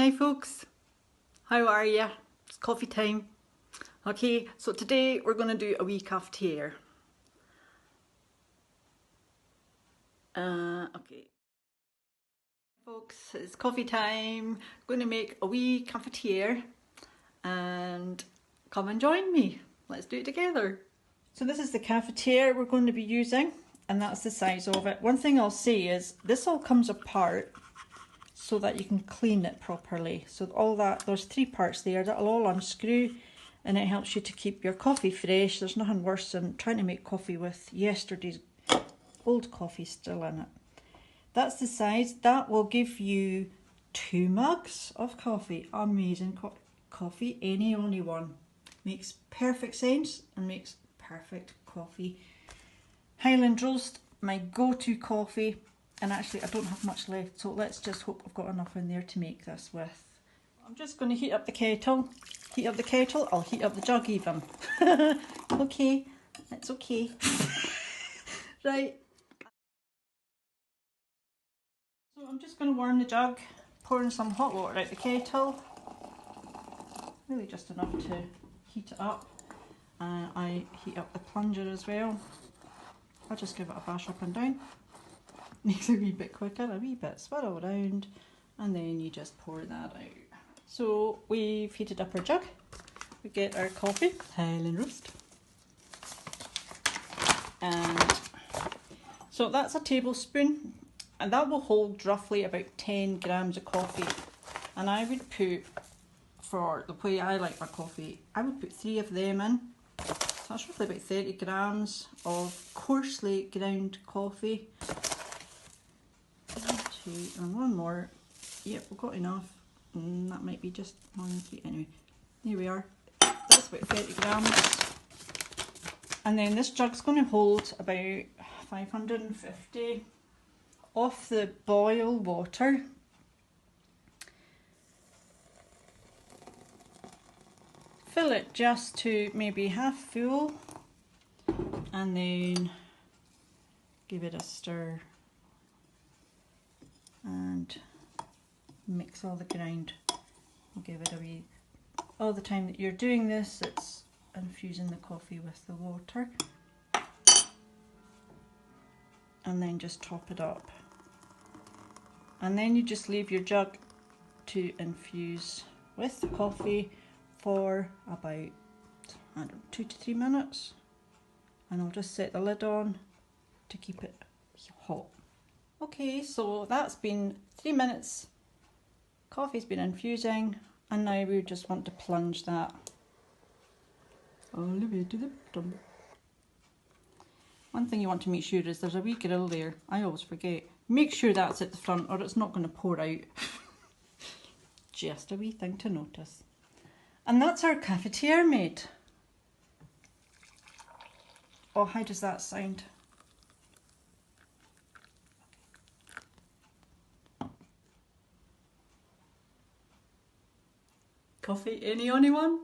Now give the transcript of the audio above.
Hi folks, how are ya? It's coffee time. Okay, so today we're going to do a wee cafetiere. Okay. Folks, it's coffee time. I'm going to make a wee cafetiere and come and join me. Let's do it together. So this is the cafetiere we're going to be using and that's the size of it. One thing I'll say is this all comes apart so that you can clean it properly. So all that, there's three parts there, that'll all unscrew and it helps you to keep your coffee fresh. There's nothing worse than trying to make coffee with yesterday's old coffee still in it. That's the size. That will give you 2 mugs of coffee. Amazing coffee, only one. Makes perfect sense and makes perfect coffee. Highland Roast, my go-to coffee. And actually I don't have much left, so let's just hope I've got enough in there to make this with. I'm just going to heat up the kettle. I'll heat up the jug even. Okay, it's okay. Right. So I'm just going to warm the jug, pouring some hot water out the kettle. Really just enough to heat it up. I heat up the plunger as well. I'll just give it a bash up and down. Makes it a wee bit quicker, a wee bit swirl around, and then you just pour that out. So we've heated up our jug. We get our coffee, Highland Roast. And so that's a tablespoon, and that will hold roughly about 10 grams of coffee. And I would put, for the way I like my coffee, I would put 3 of them in. So that's roughly about 30 grams of coarsely ground coffee. 2 and 1 more. Yep, we've got enough. That might be just 1 and 3. Anyway, there we are. That's about 30 grams. And then this jug's going to hold about 550 of the boil water. Fill it just to maybe half full and then give it a stir and mix all the ground. I'll give it a wee. All the time that you're doing this, it's infusing the coffee with the water. And then just top it up. And then you just leave your jug to infuse with the coffee for about, I don't know, 2 to 3 minutes. And I'll just set the lid on to keep it hot. Okay, so that's been 3 minutes. Coffee's been infusing, and now we just want to plunge that all the way to the bottom. One thing you want to make sure is there's a wee grill there. I always forget. Make sure that's at the front or it's not going to pour out. Just a wee thing to notice. And that's our cafetiere made. Oh, how does that sound? Coffee, any only one?